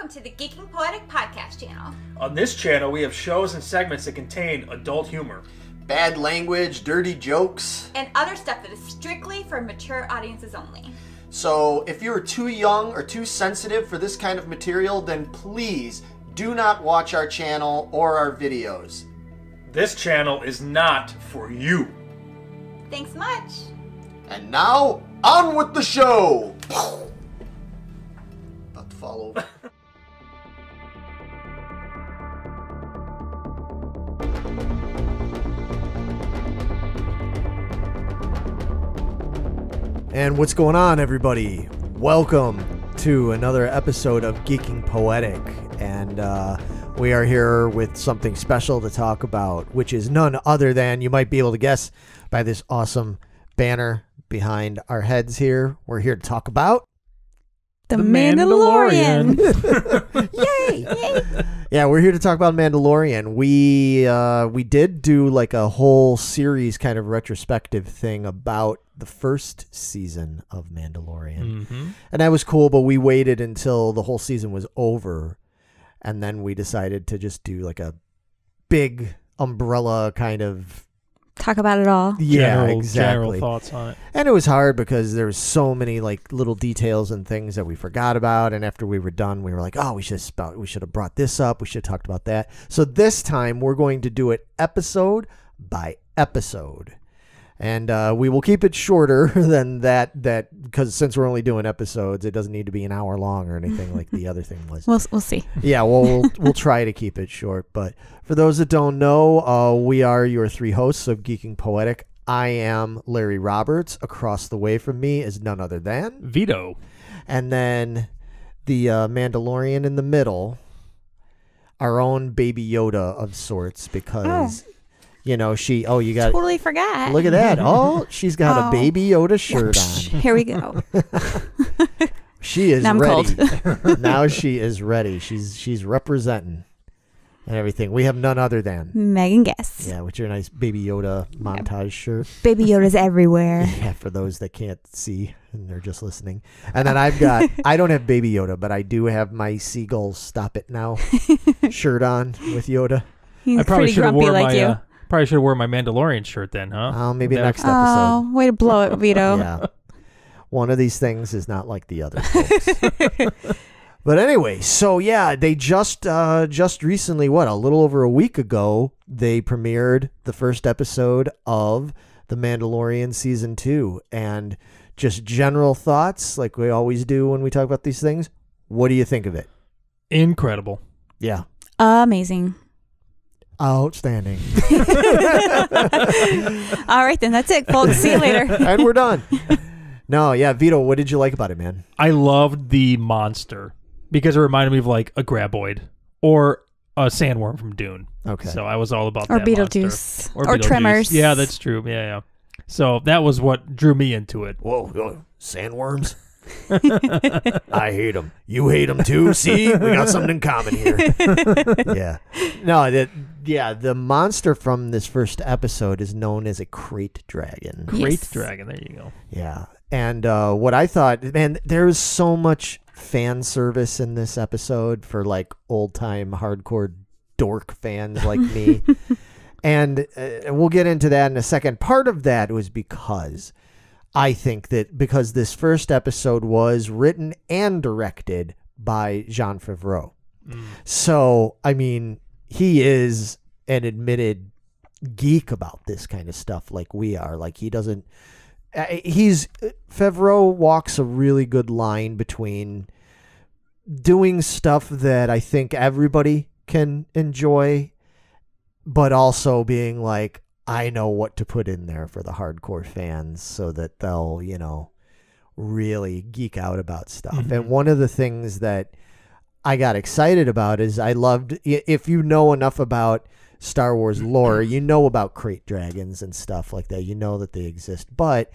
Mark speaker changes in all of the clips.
Speaker 1: welcome to the Geeking Poetic podcast channel.
Speaker 2: On this channel, we have shows and segments that contain adult humor,
Speaker 3: bad language, dirty jokes,
Speaker 1: and other stuff that is strictly for mature audiences only.
Speaker 3: So if you're too young or too sensitive for this kind of material, then please do not watch our channel or our videos.
Speaker 2: This channel is not for you.
Speaker 1: Thanks much.
Speaker 3: And now, on with the show! About to fall over.
Speaker 4: And what's going on, everybody? Welcome to another episode of Geeking Poetic. And we are here with something special to talk about, which is none other than, you might be able to guess by this awesome banner behind our heads here. We're here to talk about
Speaker 5: The Mandalorian.
Speaker 4: Yay! Yay! Yeah, we're here to talk about Mandalorian. We did do like a whole series kind of retrospective thing about the first season of Mandalorian.
Speaker 2: Mm-hmm.
Speaker 4: And that was cool, but we waited until the whole season was over, and then we decided to just do like a big umbrella kind of
Speaker 5: Talk about it all.
Speaker 4: exactly.
Speaker 2: General thoughts on it.
Speaker 4: And it was hard because there was so many like little details and things that we forgot about. And after we were done, we were like, oh, we should have brought this up. We should have talked about that. So this time we're going to do it episode by episode. And we will keep it shorter than that because since we're only doing episodes, it doesn't need to be an hour long or anything like the other thing was.
Speaker 5: We'll see.
Speaker 4: Yeah, well, we'll try to keep it short. But for those that don't know, we are your three hosts of Geeking Poetic. I am Larry Roberts. Across the way from me is none other than
Speaker 2: Vito.
Speaker 4: And then the Mandalorian in the middle, our own Baby Yoda of sorts, because... You know, you got
Speaker 5: totally forgot.
Speaker 4: Look at that. Oh, she's got a Baby Yoda shirt on.
Speaker 5: Here we go.
Speaker 4: She is
Speaker 5: now I'm
Speaker 4: ready.
Speaker 5: cold.
Speaker 4: Now she is ready. She's representing and everything. We have none other than
Speaker 5: Megan Guess.
Speaker 4: Yeah, with your nice Baby Yoda montage shirt.
Speaker 5: Baby Yoda's everywhere.
Speaker 4: Yeah, for those that can't see and they're just listening. And then I don't have Baby Yoda, but I do have my Seagull Stop It Now shirt on with Yoda.
Speaker 5: He's
Speaker 2: I probably
Speaker 5: pretty
Speaker 2: should have
Speaker 5: grumpy
Speaker 2: worn
Speaker 5: like you.
Speaker 2: Probably should have worn my Mandalorian shirt then, huh?
Speaker 4: Oh, maybe
Speaker 2: That-
Speaker 4: next episode.
Speaker 5: Oh, way to blow it, Vito.
Speaker 4: Yeah. One of these things is not like the other, folks. But anyway, so yeah, they just recently, a little over a week ago, they premiered the first episode of The Mandalorian Season 2. And just general thoughts, like we always do when we talk about these things. What do you think of it?
Speaker 2: Incredible.
Speaker 4: Yeah.
Speaker 5: Amazing.
Speaker 4: Outstanding.
Speaker 5: All right, then. That's it, folks. See you later.
Speaker 4: And we're done. No, yeah, Vito, what did you like about it, man?
Speaker 2: I loved the monster because it reminded me of like a graboid or a sandworm from Dune.
Speaker 4: Okay.
Speaker 2: So I was all about
Speaker 5: Or
Speaker 2: that
Speaker 5: Beetlejuice.
Speaker 2: monster.
Speaker 5: Or
Speaker 2: Beetlejuice.
Speaker 5: Tremors.
Speaker 2: Yeah, that's true. Yeah. So that was what drew me into it.
Speaker 4: Whoa, sandworms? I hate them. You hate them too? See? We got something in common here. Yeah. No, the monster from this first episode is known as a crate dragon.
Speaker 2: Great
Speaker 5: Yes.
Speaker 2: dragon. There you go.
Speaker 4: Yeah. And what I thought, man, there's so much fan service in this episode for like old-time hardcore dork fans like me. And we'll get into that in a second. Part of that was because I think that because this first episode was written and directed by Jon Favreau. So, I mean, he is an admitted geek about this kind of stuff like we are. Like Favreau walks a really good line between doing stuff that I think everybody can enjoy, but also being like, I know what to put in there for the hardcore fans so that they'll, really geek out about stuff.
Speaker 2: Mm-hmm.
Speaker 4: And one of the things that I got excited about is I loved, if you know enough about Star Wars lore, you know about crate dragons and stuff like that. You know that they exist, but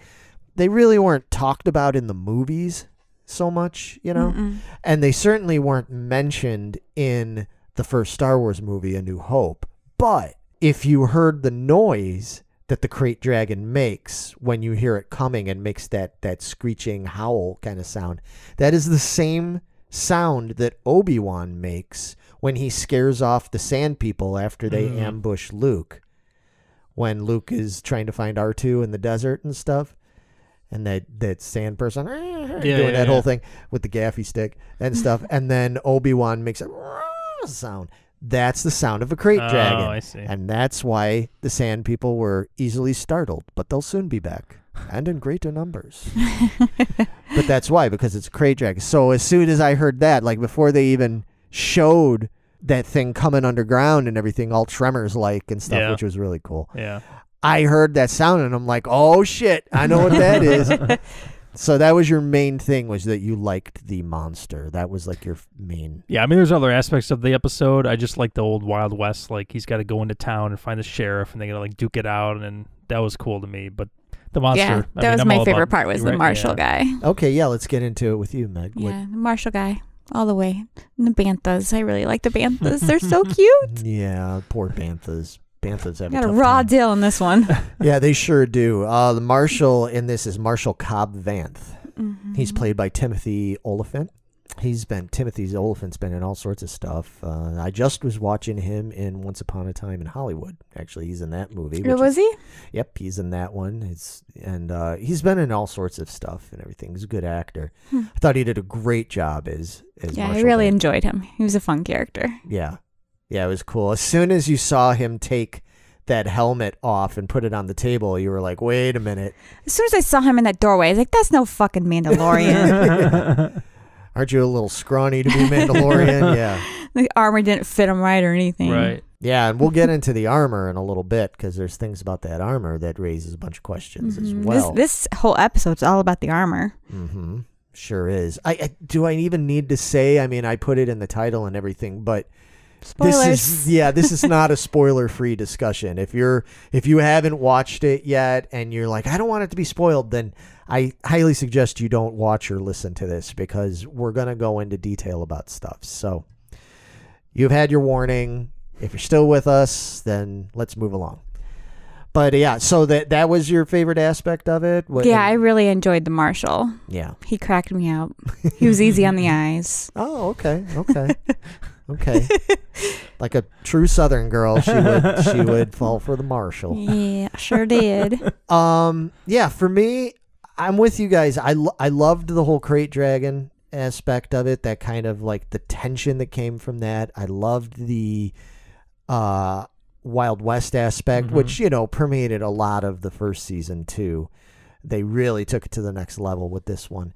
Speaker 4: they really weren't talked about in the movies so much,
Speaker 5: Mm-mm.
Speaker 4: and they certainly weren't mentioned in the first Star Wars movie, A New Hope. But if you heard the noise that the crate dragon makes when you hear it coming and makes that screeching howl kind of sound, that is the same sound that Obi-Wan makes when he scares off the sand people after they ambush Luke. When Luke is trying to find R2 in the desert and stuff. And that sand person doing that whole thing with the gaffy stick and stuff. And then Obi-Wan makes a sound. That's the sound of a crate dragon.
Speaker 2: I see.
Speaker 4: And that's why the sand people were easily startled. But they'll soon be back. And in greater numbers. But that's why, because it's a crate dragon. So as soon as I heard that, like before they even showed that thing coming underground and everything, all Tremors-like and stuff, which was really cool.
Speaker 2: Yeah.
Speaker 4: I heard that sound and I'm like, oh shit, I know what that is. So that was your main thing, was that you liked the monster. That was like your main.
Speaker 2: Yeah, I mean, there's other aspects of the episode. I just like the old Wild West. Like, he's got to go into town and find the sheriff, and they got to like duke it out, and that was cool to me. But the monster.
Speaker 5: Yeah, that was my favorite part, was the Marshal guy.
Speaker 4: Okay, yeah, let's get into it with you, Meg.
Speaker 5: Yeah, the Marshal guy. All the way. And the banthas. I really like the banthas. They're so cute.
Speaker 4: Yeah, poor banthas. Banthas have
Speaker 5: got a raw deal in this one.
Speaker 4: Yeah, they sure do. The Marshal in this is Marshal Cobb Vanth. He's played by Timothy Oliphant. Timothy Oliphant's been in all sorts of stuff. I just was watching him in Once Upon a Time in Hollywood. Actually, he's in that movie.
Speaker 5: Was he?
Speaker 4: Yep, he's in that one. He's been in all sorts of stuff and everything. He's a good actor. I thought he did a great job as
Speaker 5: yeah,
Speaker 4: Marshal
Speaker 5: I really
Speaker 4: Vanth.
Speaker 5: enjoyed him. He was a fun character.
Speaker 4: Yeah, it was cool. As soon as you saw him take that helmet off and put it on the table, you were like, wait a minute.
Speaker 5: As soon as I saw him in that doorway, I was like, that's no fucking Mandalorian.
Speaker 4: Aren't you a little scrawny to be Mandalorian? Yeah.
Speaker 5: The armor didn't fit him right or anything.
Speaker 2: Right.
Speaker 4: Yeah, and we'll get into the armor in a little bit, because there's things about that armor that raises a bunch of questions as well.
Speaker 5: This whole episode's all about the armor.
Speaker 4: Sure is. Do I even need to say? I mean, I put it in the title and everything, but
Speaker 5: Spoilers.
Speaker 4: this is not a spoiler-free discussion. If you haven't watched it yet and you're like, I don't want it to be spoiled, then I highly suggest you don't watch or listen to this, because we're going to go into detail about stuff. So you've had your warning. If you're still with us, then let's move along. But yeah, so that was your favorite aspect of it?
Speaker 5: I really enjoyed the Marshal.
Speaker 4: Yeah.
Speaker 5: He cracked me up. He was easy on the eyes.
Speaker 4: Oh, okay. Okay. Like a true Southern girl, she would fall for the Marshal.
Speaker 5: Yeah, sure did.
Speaker 4: Yeah, for me, I'm with you guys. I loved the whole crate dragon aspect of it, that kind of like the tension that came from that. I loved the Wild West aspect, which, permeated a lot of the first season too. They really took it to the next level with this one.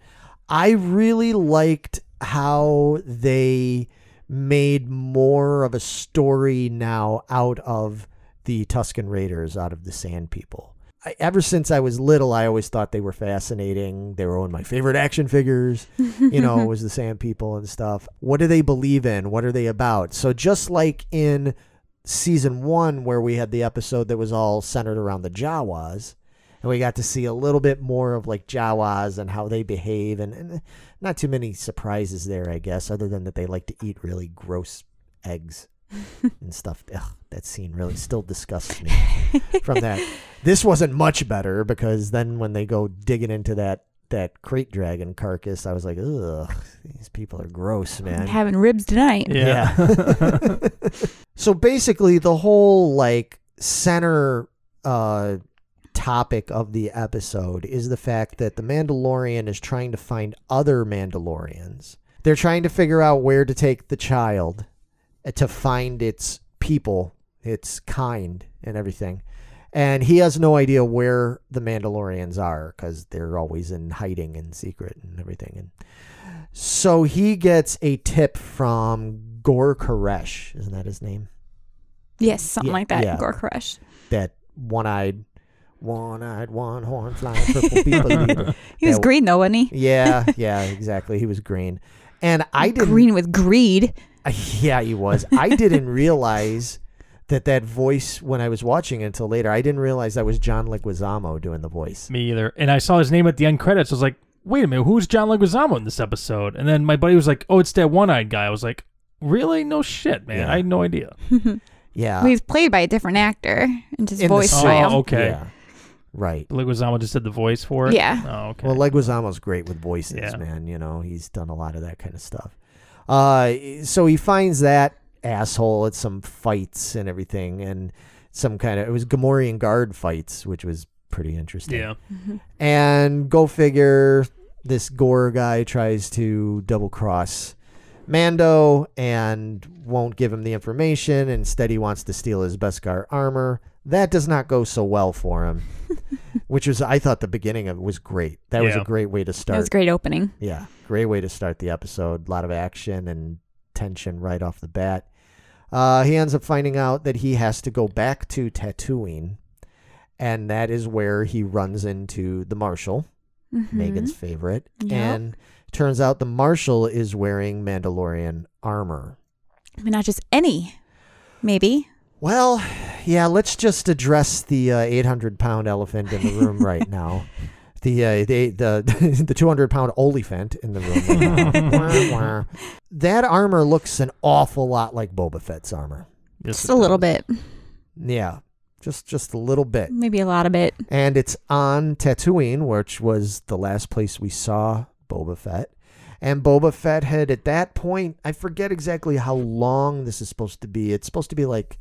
Speaker 4: I really liked how they made more of a story now out of the Tusken Raiders, out of the Sand People. Ever since I was little, I always thought they were fascinating. They were one of my favorite action figures, was the Sand People and stuff. What do they believe in? What are they about? So just like in season 1, where we had the episode that was all centered around the Jawas, and we got to see a little bit more of like Jawas and how they behave, and not too many surprises there, I guess, other than that they like to eat really gross eggs and stuff. Ugh, that scene really still disgusts me from that. This wasn't much better, because then when they go digging into that crate dragon carcass, I was like, ugh, these people are gross, man.
Speaker 5: I'm having ribs tonight.
Speaker 4: Yeah. So basically the whole like center topic of the episode is the fact that the Mandalorian is trying to find other Mandalorians. They're trying to figure out where to take the child to find its people, its kind, and everything. And he has no idea where the Mandalorians are, because they're always in hiding and secret and everything. And so he gets a tip from Gor Koresh. Isn't that his name?
Speaker 5: Yes, something like that.
Speaker 4: Yeah.
Speaker 5: Gor Koresh.
Speaker 4: That one-eyed, one-horn, flying purple people.
Speaker 5: He was green though, wasn't he?
Speaker 4: Yeah, exactly. He was green. And I didn't...
Speaker 5: Green with greed.
Speaker 4: Yeah, he was. I didn't realize that voice when I was watching it until later. I didn't realize that was John Leguizamo doing the voice.
Speaker 2: Me either. And I saw his name at the end credits. I was like, wait a minute, who's John Leguizamo in this episode? And then my buddy was like, oh, it's that one-eyed guy. I was like, really? No shit, man.
Speaker 4: Yeah.
Speaker 2: I had no idea.
Speaker 4: Yeah.
Speaker 5: Well, he was played by a different actor and just
Speaker 4: In the
Speaker 5: voiced
Speaker 4: song.
Speaker 5: by him.
Speaker 2: Oh, okay.
Speaker 4: Yeah. Right.
Speaker 2: Leguizamo just did the voice for it?
Speaker 5: Yeah.
Speaker 2: Oh, okay.
Speaker 4: Well, Leguizamo's great with voices,
Speaker 2: Yeah.
Speaker 4: man. He's done a lot of that kind of stuff. So he finds that asshole at some fights and everything, and some kind of, it was Gamorrean guard fights, which was pretty interesting.
Speaker 2: Yeah.
Speaker 4: And go figure, this Gore guy tries to double cross Mando and won't give him the information. Instead, he wants to steal his Beskar armor. That does not go so well for him, which was, I thought the beginning of it was great. That was a great way to start.
Speaker 5: That was a great opening.
Speaker 4: Yeah, great way to start the episode. A lot of action and tension right off the bat. He ends up finding out that he has to go back to Tatooine, and that is where he runs into the Marshal, Megan's favorite.
Speaker 5: Yep.
Speaker 4: And turns out the Marshal is wearing Mandalorian armor.
Speaker 5: I mean, not just any, maybe.
Speaker 4: Well, yeah, let's just address the 800-pound elephant in the room right now. The 200-pound olephant in the room right now. That armor looks an awful lot like Boba Fett's armor.
Speaker 2: Yes,
Speaker 5: Just a little bit.
Speaker 4: Yeah, just a little bit.
Speaker 5: Maybe a lot of it.
Speaker 4: And it's on Tatooine, which was the last place we saw Boba Fett. And Boba Fett had, at that point, I forget exactly how long this is supposed to be. It's supposed to be like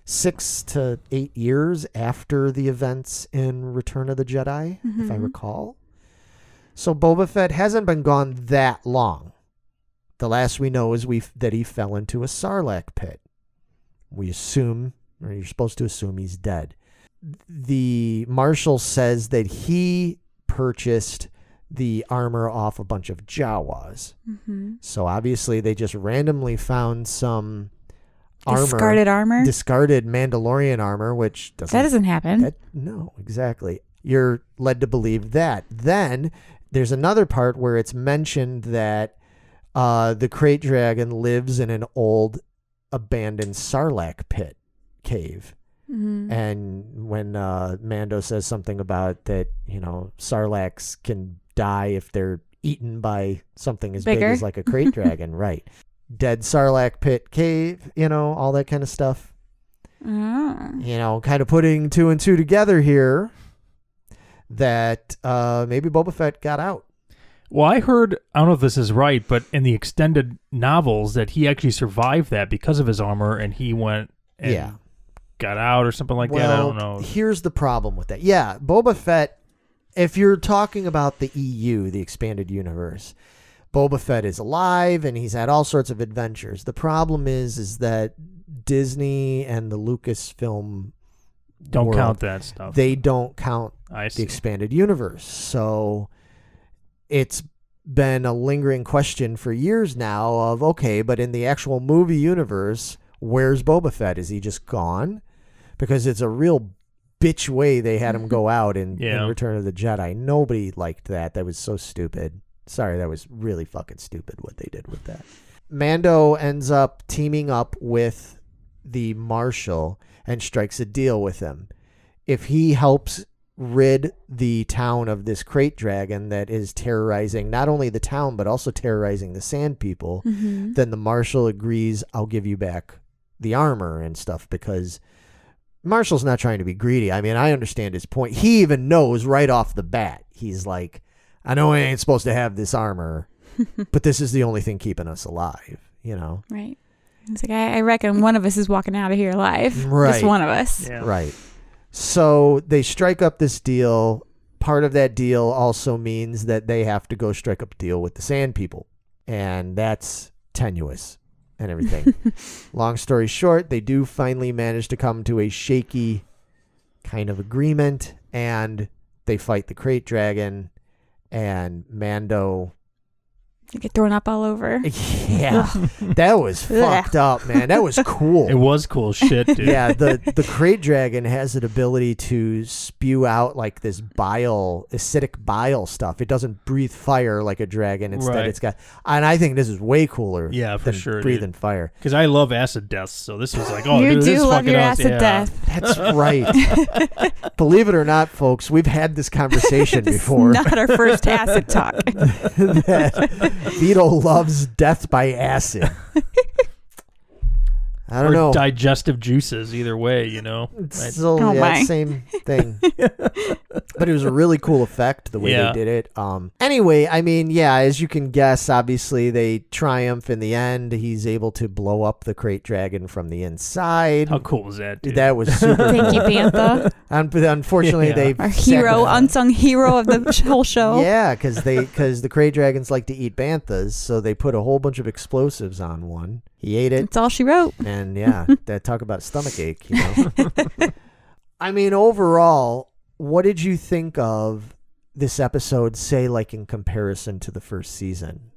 Speaker 4: 6 to 8 years after the events in Return of the Jedi, if I recall. So Boba Fett hasn't been gone that long. The last we know is that he fell into a Sarlacc pit. We assume, or you're supposed to assume, he's dead. The Marshal says that he purchased the armor off a bunch of Jawas. So obviously they just randomly found some
Speaker 5: Discarded armor?
Speaker 4: Discarded Mandalorian armor, which
Speaker 5: doesn't happen.
Speaker 4: No, exactly. You're led to believe that. Then there's another part where it's mentioned that the Krayt Dragon lives in an old abandoned Sarlacc pit cave. And when Mando says something about that, Sarlaccs can die if they're eaten by something as big as like a Krayt Dragon, right? Dead Sarlacc pit cave, all that kind of stuff. Kind of putting 2 and 2 together here that maybe Boba Fett got out.
Speaker 2: Well, I heard, I don't know if this is right, but in the extended novels that he actually survived that because of his armor, and he went and got out or something like that. I don't know.
Speaker 4: Here's the problem with that. Yeah, Boba Fett, if you're talking about the EU, the expanded universe, Boba Fett is alive and he's had all sorts of adventures. The problem is that Disney and the Lucasfilm
Speaker 2: don't
Speaker 4: world,
Speaker 2: count that stuff.
Speaker 4: They don't count the expanded universe. So it's been a lingering question for years now of, okay, but in the actual movie universe, where's Boba Fett? Is he just gone? Because it's a real bitch way they had him go out in Return of the Jedi. Nobody liked that. That was so stupid. Sorry, that was really fucking stupid what they did with that. Mando ends up teaming up with the Marshal and strikes a deal with him. If he helps rid the town of this Krayt Dragon that is terrorizing not only the town but also terrorizing the Sand People, then the Marshal agrees, I'll give you back the armor and stuff, because Marshal's not trying to be greedy. I mean, I understand his point. He even knows right off the bat. He's like, I know I ain't supposed to have this armor, but this is the only thing keeping us alive,
Speaker 5: Right. It's like, I reckon one of us is walking out of here alive.
Speaker 4: Right.
Speaker 5: Just one of us.
Speaker 2: Yeah.
Speaker 4: Right. So they strike up this deal. Part of that deal also means that they have to go strike up a deal with the Sand People. And that's tenuous and everything. Long story short, they do finally manage to come to a shaky kind of agreement, and they fight the Krayt Dragon. And Mando,
Speaker 5: You get thrown up all over.
Speaker 4: yeah, that was fucked up, man. That was cool.
Speaker 2: It was cool shit, dude.
Speaker 4: Yeah, the Krayt Dragon has an ability to spew out like this acidic bile stuff. It doesn't breathe fire like a dragon. Instead, it's got, and I think this is way cooler.
Speaker 2: Yeah, for
Speaker 4: than
Speaker 2: sure,
Speaker 4: breathing fire.
Speaker 2: Because I love acid deaths, so this was like, oh,
Speaker 5: you
Speaker 2: dude, this
Speaker 5: do
Speaker 2: is
Speaker 5: love
Speaker 2: fucking
Speaker 5: your
Speaker 2: awesome.
Speaker 5: acid death.
Speaker 4: That's right. Believe it or not, folks, we've had this conversation
Speaker 5: This
Speaker 4: before.
Speaker 5: is not our first acid talk.
Speaker 4: That Vito loves death by acid. I don't know.
Speaker 2: Digestive juices, either way, you know.
Speaker 4: It's still same thing. But it was a really cool effect the way they did it. Anyway, I mean, yeah, as you can guess, obviously they triumph in the end. He's able to blow up the crate dragon from the inside.
Speaker 2: How cool was that, dude?
Speaker 4: That was super
Speaker 5: Thank you, Bantha.
Speaker 4: Unfortunately, they
Speaker 5: our hero, unsung hero of the whole show.
Speaker 4: Yeah, because the crate dragons like to eat banthas, so they put a whole bunch of explosives on one. He ate it.
Speaker 5: That's all she wrote.
Speaker 4: And yeah, that talk about stomach ache, you know. I mean, overall, what did you think of this episode, say, like in comparison to the first season?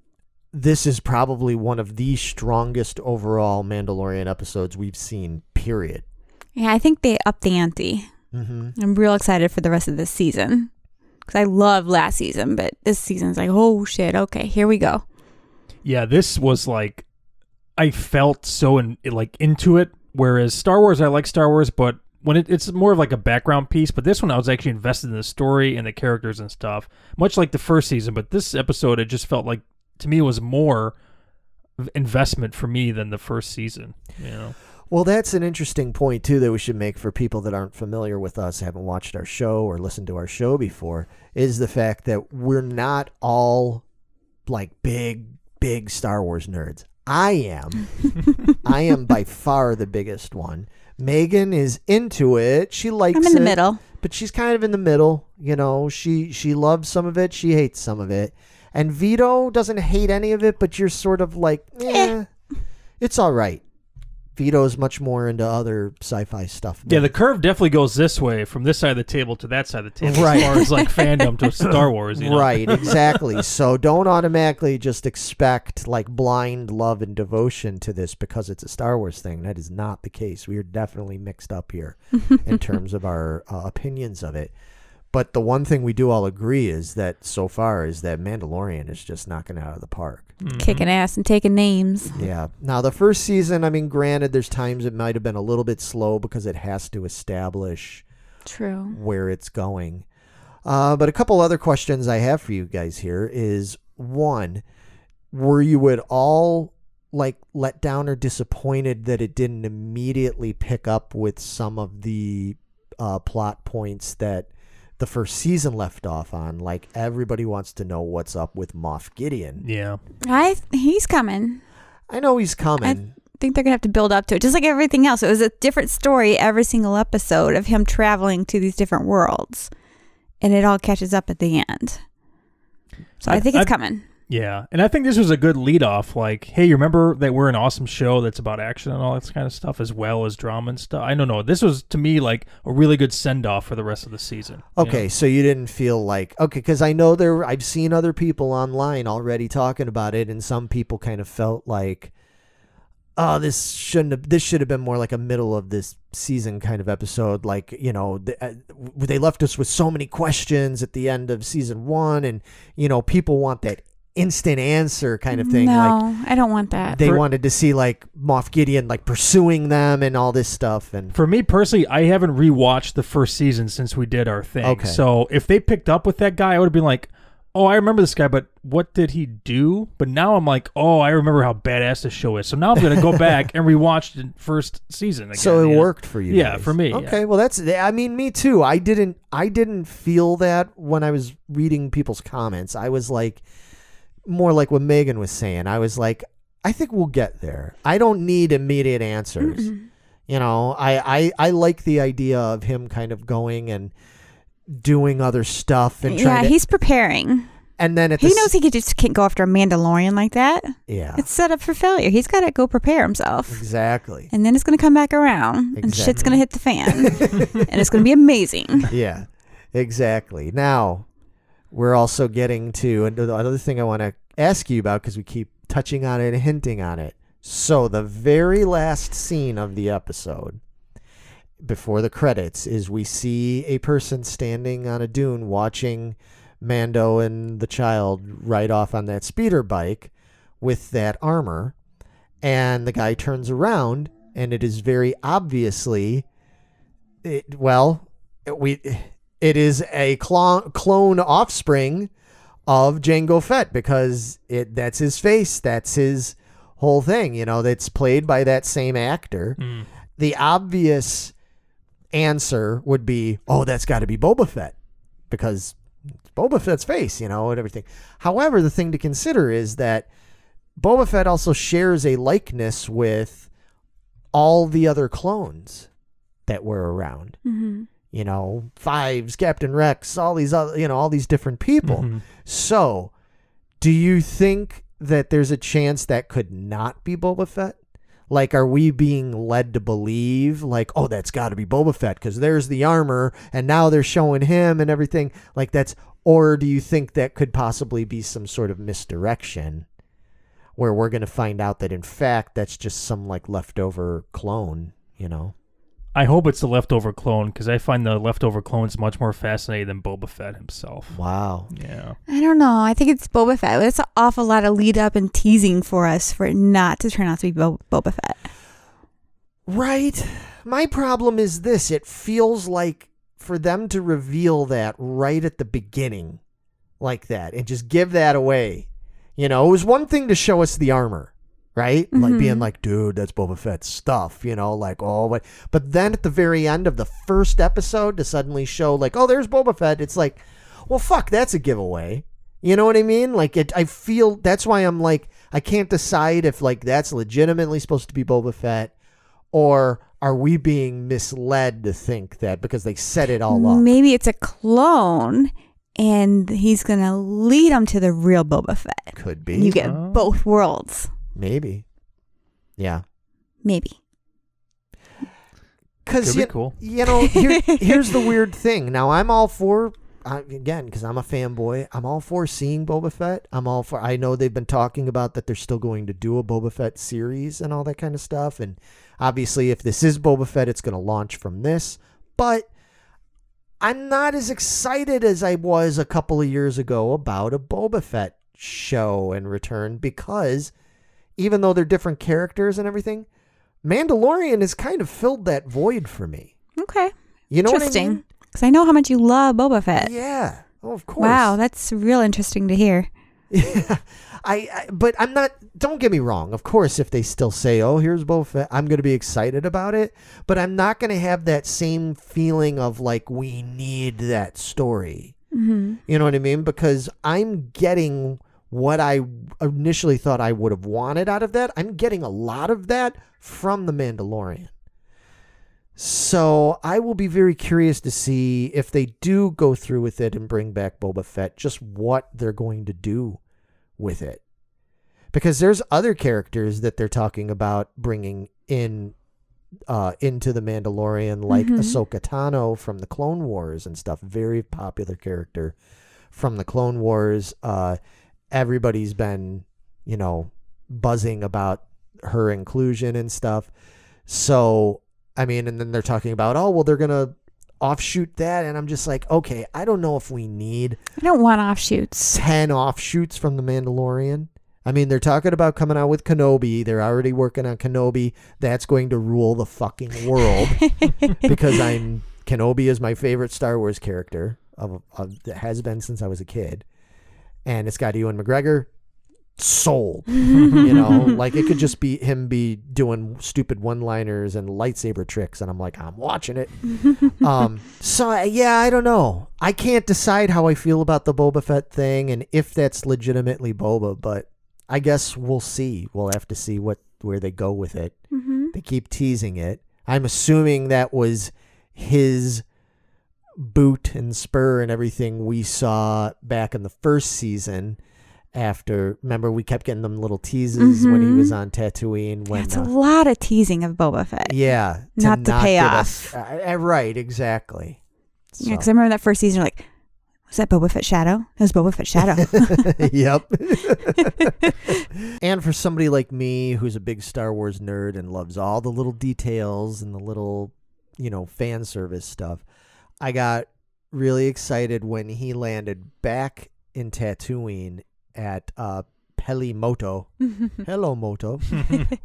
Speaker 4: This is probably one of the strongest overall Mandalorian episodes we've seen, period.
Speaker 5: Yeah, I think they upped the ante. Mm-hmm. I'm real excited for the rest of this season. Because I loved last season, but this season's like, oh shit, okay, here we go.
Speaker 2: Yeah, this was like, I felt so into it. Whereas Star Wars, I like Star Wars, but when it's more of like a background piece. But this one, I was actually invested in the story and the characters and stuff, much like the first season. But this episode, it just felt like, to me, it was more investment for me than the first season. You know.
Speaker 4: Well, that's an interesting point, too, that we should make for people that aren't familiar with us, haven't watched our show or listened to our show before, is the fact that we're not all like big Star Wars nerds. I am. I am by far the biggest one. Megan is into it. She likes it.
Speaker 5: I'm in the middle.
Speaker 4: But she's kind of in the middle. You know, she loves some of it. She hates some of it. And Vito doesn't hate any of it, but you're sort of like, it's all right. Vito's much more into other sci-fi stuff.
Speaker 2: Yeah, the curve definitely goes this way, from this side of the table to that side of the table, right, as far as like fandom to Star Wars. You know?
Speaker 4: Right, exactly. So don't automatically just expect like blind love and devotion to this because it's a Star Wars thing. That is not the case. We are definitely mixed up here in terms of our opinions of it. But the one thing we do all agree is that so far is that Mandalorian is just knocking it out of the park.
Speaker 5: Mm-hmm. Kicking ass and taking names.
Speaker 4: Yeah. Now, the first season, I mean, granted, there's times it might have been a little bit slow because it has to establish where it's going. But a couple other questions I have for you guys here is, one, were you at all like let down or disappointed that it didn't immediately pick up with some of the plot points that the first season left off on? Like, everybody wants to know what's up with Moff Gideon.
Speaker 2: Yeah.
Speaker 5: He's coming.
Speaker 4: I know he's coming.
Speaker 5: I think they're going to have to build up to it. Just like everything else. It was a different story every single episode of him traveling to these different worlds. And it all catches up at the end. So I think it's coming.
Speaker 2: Yeah. And I think this was a good lead off. Like, hey, you remember that we're an awesome show that's about action and all that kind of stuff, as well as drama and stuff? I don't know. This was, to me, like a really good send off for the rest of the season.
Speaker 4: Okay. You know? So you didn't feel like, okay, because I know I've seen other people online already talking about it, and some people kind of felt like, oh, this should have been more like a middle of this season kind of episode. Like, you know, they left us with so many questions at the end of season 1, and, you know, people want that instant answer kind of thing.
Speaker 5: No, I don't want that.
Speaker 4: They wanted to see like Moff Gideon like pursuing them and all this stuff. And
Speaker 2: for me personally, I haven't rewatched the first season since we did our thing.
Speaker 4: Okay.
Speaker 2: So if they picked up with that guy, I would have been like, oh, I remember this guy, but what did he do? But now I'm like, oh, I remember how badass this show is. So now I'm going to go back and rewatch the first season again.
Speaker 4: So it worked for you.
Speaker 2: Yeah,
Speaker 4: guys.
Speaker 2: for me.
Speaker 4: Okay,
Speaker 2: yeah.
Speaker 4: Well, that's, I mean, me too. I didn't feel that when I was reading people's comments. I was like, more like what Megan was saying. I was like, I think we'll get there. I don't need immediate answers. Mm-mm. You know, I like the idea of him kind of going and doing other stuff and trying to,
Speaker 5: he's preparing.
Speaker 4: And then
Speaker 5: he knows he can't go after a Mandalorian like that.
Speaker 4: Yeah.
Speaker 5: It's set up for failure. He's got to go prepare himself.
Speaker 4: Exactly.
Speaker 5: And then it's going to come back around and shit's going to hit the fan. And it's going to be amazing.
Speaker 4: Yeah, exactly. Now, we're also getting to another thing I want to ask you about, because we keep touching on it and hinting on it. So the very last scene of the episode, before the credits, is we see a person standing on a dune watching Mando and the child ride off on that speeder bike with that armor. And the guy turns around, and it is very obviously, it is a clone offspring of Jango Fett, because that's his face, that's his whole thing, that's played by that same actor. The obvious answer would be, oh, that's got to be Boba Fett, because it's Boba Fett's face, and everything. However, the thing to consider is that Boba Fett also shares a likeness with all the other clones that were around. Fives, Captain Rex, all these other, all these different people. So, do you think that there's a chance that could not be Boba Fett? Like, are we being led to believe, like, oh, that's got to be Boba Fett because there's the armor and now they're showing him and everything? Like, or do you think that could possibly be some sort of misdirection where we're going to find out that, in fact, that's just some, like, leftover clone,
Speaker 2: I hope it's the leftover clone, because I find the leftover clones much more fascinating than Boba Fett himself.
Speaker 4: Wow.
Speaker 2: Yeah.
Speaker 5: I don't know. I think it's Boba Fett. It's an awful lot of lead up and teasing for us for it not to turn out to be Boba Fett.
Speaker 4: Right. My problem is this. It feels like for them to reveal that right at the beginning like that and just give that away. It was one thing to show us the armor. Right? Like being like, dude, that's Boba Fett's stuff, like, oh, but then at the very end of the first episode to suddenly show like, oh, there's Boba Fett. It's like, well, fuck, that's a giveaway. You know what I mean? Like I feel that's why I'm like, I can't decide if like that's legitimately supposed to be Boba Fett, or are we being misled to think that because they set it all up?
Speaker 5: Maybe it's a clone and he's going to lead them to the real Boba Fett.
Speaker 4: Could be.
Speaker 5: And you get both worlds.
Speaker 4: Maybe. Yeah.
Speaker 5: Maybe.
Speaker 4: Because,
Speaker 2: cool.
Speaker 4: Here's the weird thing. Now, I'm all for, again, because I'm a fanboy, I'm all for seeing Boba Fett. I know they've been talking about that they're still going to do a Boba Fett series and all that kind of stuff. And obviously, if this is Boba Fett, it's going to launch from this. But I'm not as excited as I was a couple of years ago about a Boba Fett show and return, because even though they're different characters and everything, Mandalorian has kind of filled that void for me.
Speaker 5: Okay.
Speaker 4: You know what I
Speaker 5: interesting.
Speaker 4: mean?
Speaker 5: Because I know how much you love Boba Fett.
Speaker 4: Yeah. Oh, of course.
Speaker 5: Wow, that's real interesting to hear.
Speaker 4: Yeah. But I'm not, don't get me wrong. Of course, if they still say, oh, here's Boba Fett, I'm going to be excited about it. But I'm not going to have that same feeling of like, we need that story. You know what I mean? Because I'm getting what I initially thought I would have wanted out of that. I'm getting a lot of that from The Mandalorian. So I will be very curious to see if they do go through with it and bring back Boba Fett, just what they're going to do with it. Because there's other characters that they're talking about bringing in into The Mandalorian, like Ahsoka Tano from the Clone Wars and stuff. Very popular character from the Clone Wars. Everybody's been, buzzing about her inclusion and stuff. So, I mean, and then they're talking about, oh, well, they're going to offshoot that. And I'm just like, okay, I don't know if we need
Speaker 5: I don't want offshoots.
Speaker 4: 10 offshoots from The Mandalorian. I mean, they're talking about coming out with Kenobi. They're already working on Kenobi. That's going to rule the fucking world because Kenobi is my favorite Star Wars character that has been since I was a kid. And it's got Ewan McGregor. Sold. Like it could just be him doing stupid one-liners and lightsaber tricks, and I'm like, I'm watching it. So yeah, I don't know. I can't decide how I feel about the Boba Fett thing and if that's legitimately Boba, but I guess we'll see. We'll have to see where they go with it. They keep teasing it. I'm assuming that was his boot and spur and everything we saw back in the first season. Remember, we kept getting them little teases when he was on Tatooine.
Speaker 5: It's a lot of teasing of Boba Fett.
Speaker 4: Yeah.
Speaker 5: Not to pay off.
Speaker 4: Right, exactly.
Speaker 5: Yeah, because I remember that first season, like, was that Boba Fett Shadow? It was Boba Fett Shadow.
Speaker 4: Yep. And for somebody like me who's a big Star Wars nerd and loves all the little details and the little, fan service stuff, I got really excited when he landed back in Tatooine at Pelimoto. Hello, Moto.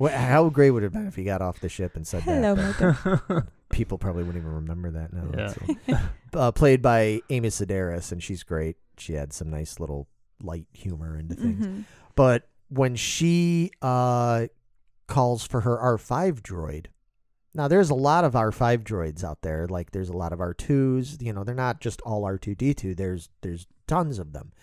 Speaker 4: How great would it have been if he got off the ship and said
Speaker 5: Hello,
Speaker 4: that?
Speaker 5: Moto.
Speaker 4: People probably wouldn't even remember that now.
Speaker 2: Yeah.
Speaker 4: So. Played by Amy Sedaris, and she's great. She had some nice little light humor into things. But when she calls for her R5 droid. Now, there's a lot of R5 droids out there. Like, there's a lot of R2s. You know, they're not just all R2-D2. There's tons of them.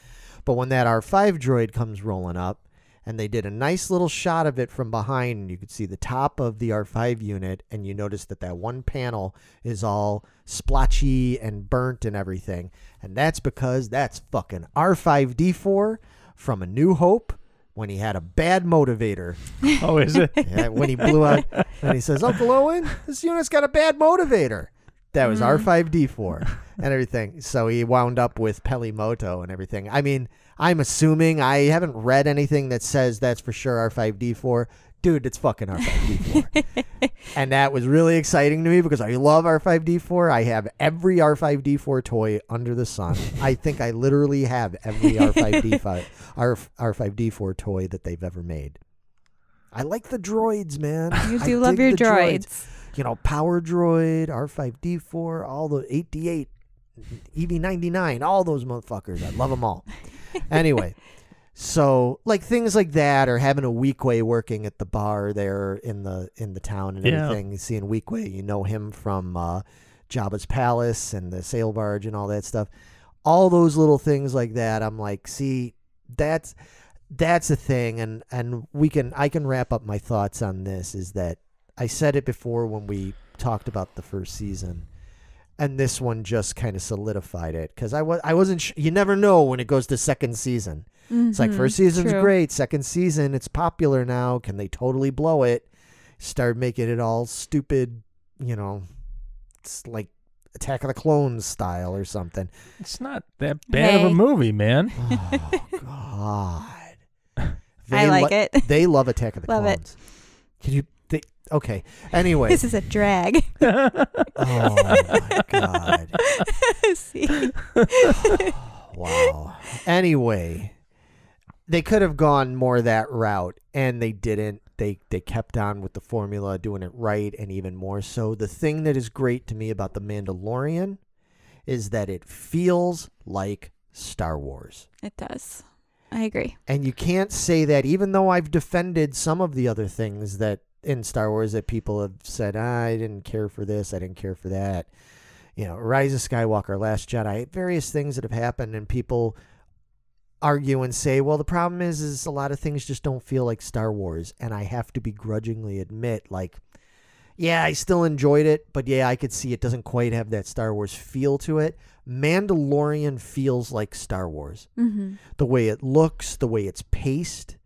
Speaker 4: But when that R5 droid comes rolling up, and they did a nice little shot of it from behind, and you could see the top of the R5 unit, and you notice that one panel is all splotchy and burnt and everything. And that's because that's fucking R5-D4 from A New Hope, when he had a bad motivator.
Speaker 2: Oh, is it?
Speaker 4: Yeah, when he blew out, and he says, Uncle Owen, this unit's got a bad motivator. That was R5-D4 and everything. So he wound up with Pelimoto and everything. I mean, I'm assuming, I haven't read anything that says that's for sure R5-D4. Dude, it's fucking R5-D4. And that was really exciting to me because I love R5-D4. I have every R5-D4 toy under the sun. I think I literally have every R5-D4 toy that they've ever made. I like the droids, man.
Speaker 5: You do love your droids.
Speaker 4: You know, Power Droid, R5-D4, all the 8D8, EV99, all those motherfuckers. I love them all. Anyway. So, like, things like that, or having a Weequay working at the bar there in the town and everything. Seeing Weequay, you know him from Jabba's Palace and the sail barge and all that stuff. All those little things like that, I'm like, see, that's a thing, and I can wrap up my thoughts on this. Is that I said it before when we talked about the first season, and this one just kind of solidified it because I wasn't. You never know when it goes to second season. It's like first season's great, second season it's popular now. Can they totally blow it? Start making it all stupid, you know, it's like Attack of the Clones style or something.
Speaker 2: It's not that bad of a movie, man.
Speaker 4: Oh God,
Speaker 5: I like it.
Speaker 4: They love Attack of the
Speaker 5: Love
Speaker 4: Clones. Can you? Okay. Anyway,
Speaker 5: This is a drag.
Speaker 4: oh my God.
Speaker 5: See?
Speaker 4: Wow. Anyway, they could have gone more that route, and they didn't. They kept on with the formula, doing it right, and even more so. The thing that is great to me about The Mandalorian is that it feels like Star Wars.
Speaker 5: It does. I agree.
Speaker 4: And you can't say that, even though I've defended some of the other things that in Star Wars that people have said, I didn't care for this, I didn't care for that. You know, Rise of Skywalker, Last Jedi, various things that have happened, and people argue and say, well, the problem is a lot of things just don't feel like Star Wars. And I have to begrudgingly admit, like, yeah, I still enjoyed it, but yeah, I could see it doesn't quite have that Star Wars feel to it. Mandalorian feels like Star Wars.
Speaker 5: Mm-hmm.
Speaker 4: The way it looks, the way it's paced,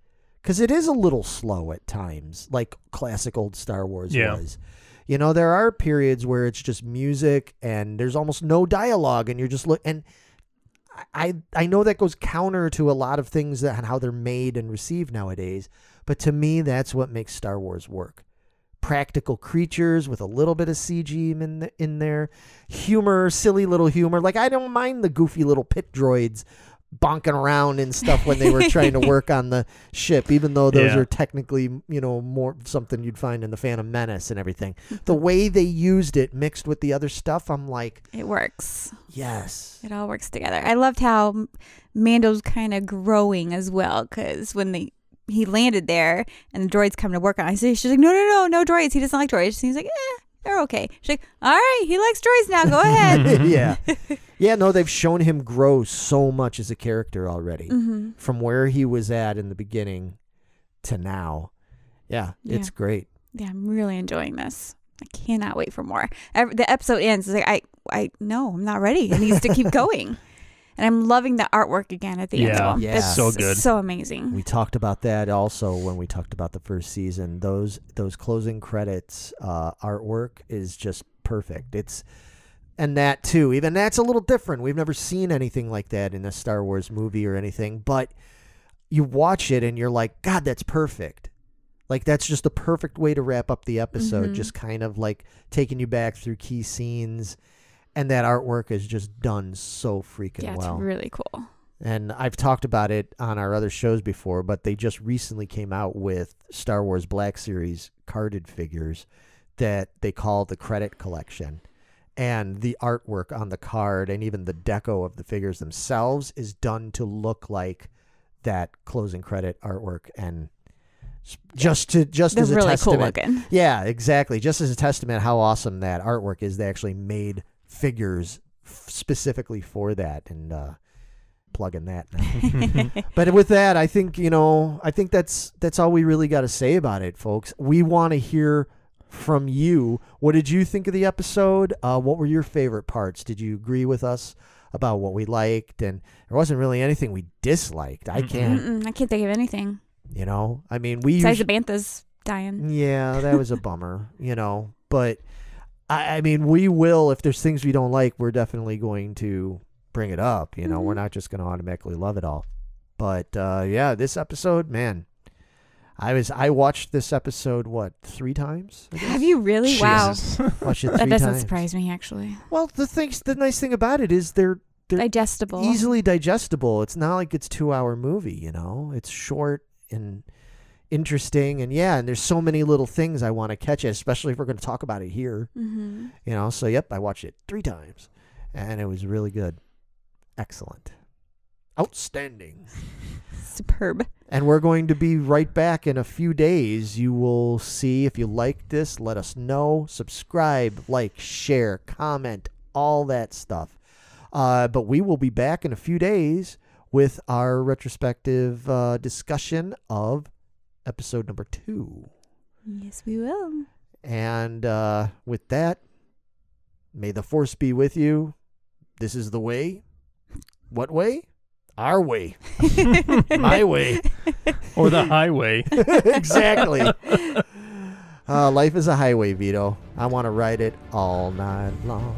Speaker 4: because it is a little slow at times, like classic old Star Wars was. You know, there are periods where it's just music and there's almost no dialogue, and you're just and I know that goes counter to a lot of things that and how they're made and received nowadays, but to me, that's what makes Star Wars work. Practical creatures with a little bit of CG in there, humor, silly little humor. Like, I don't mind the goofy little pit droids bonking around and stuff when they were trying to work on the ship, even though those are technically, you know, more something you'd find in the Phantom Menace and everything. The way they used it mixed with the other stuff, I'm like,
Speaker 5: it works.
Speaker 4: Yes.
Speaker 5: It all works together. I loved how Mando's kind of growing as well, because when he landed there and the droids come to work on it, she's like, no droids. He doesn't like droids. And he's like, they're okay. She's like, all right, he likes droids now. Go ahead.
Speaker 4: Yeah. Yeah, no, they've shown him grow so much as a character already.
Speaker 5: Mm-hmm.
Speaker 4: From where he was at in the beginning to now. Yeah, it's great.
Speaker 5: Yeah, I'm really enjoying this. I cannot wait for more. The episode ends. It's like, no, I'm not ready. It needs to keep going. And I'm loving the artwork again at the end.
Speaker 4: Yeah,
Speaker 5: it's
Speaker 2: so good.
Speaker 5: So amazing.
Speaker 4: We talked about that also when we talked about the first season. Those closing credits artwork is just perfect. And that too, even that's a little different. We've never seen anything like that in a Star Wars movie or anything, but you watch it and you're like, God, that's perfect. Like, that's just the perfect way to wrap up the episode.
Speaker 5: Mm-hmm.
Speaker 4: Just kind of like taking you back through key scenes. And that artwork is just done so freaking well.
Speaker 5: Yeah, it's really cool.
Speaker 4: And I've talked about it on our other shows before, but they just recently came out with Star Wars Black Series carded figures that they call the Credit Collection. And the artwork on the card and even the deco of the figures themselves is done to look like that closing credit artwork, and just
Speaker 5: They're
Speaker 4: as a
Speaker 5: really
Speaker 4: testament.
Speaker 5: cool looking.
Speaker 4: Yeah, exactly. Just as a testament how awesome that artwork is. They actually made figures specifically for that, and plugging that now. But with that, I think that's all we really got to say about it, folks. We want to hear from you. What did you think of the episode? What were your favorite parts? Did you agree with us about what we liked? And there wasn't really anything we disliked. I can't
Speaker 5: think of anything.
Speaker 4: I mean, we
Speaker 5: Besides the Bantha's dying.
Speaker 4: Yeah, that was a bummer. But I mean, we will, if there's things we don't like, we're definitely going to bring it up. We're not just going to automatically love it all. But yeah, this episode, man, I watched this episode 3 times?
Speaker 5: Have you really?
Speaker 2: Jesus.
Speaker 5: Wow.
Speaker 4: Watched it 3
Speaker 5: That doesn't
Speaker 4: times.
Speaker 5: surprise me, actually.
Speaker 4: Well, the nice thing about it is they're
Speaker 5: Digestible.
Speaker 4: easily digestible. It's not like it's 2-hour movie. It's short and interesting, and there's so many little things I want to catch, especially if we're going to talk about it here.
Speaker 5: Mm-hmm.
Speaker 4: So yep, I watched it 3 times, and it was really good. Excellent. Outstanding.
Speaker 5: Superb.
Speaker 4: And we're going to be right back in a few days. You will see. If you like this, let us know. Subscribe, like, share, comment, all that stuff. But we will be back in a few days with our retrospective discussion of episode number 2.
Speaker 5: Yes, we will.
Speaker 4: And with that, may the force be with you. This is the way. What way? Our way. My way.
Speaker 2: Or the highway.
Speaker 4: Exactly. Life is a highway, Vito. I want to ride it all night long.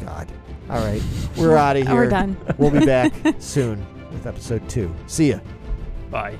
Speaker 4: God. All right. We're out of here.
Speaker 5: We're done.
Speaker 4: We'll be back soon with episode 2. See ya.
Speaker 2: Bye.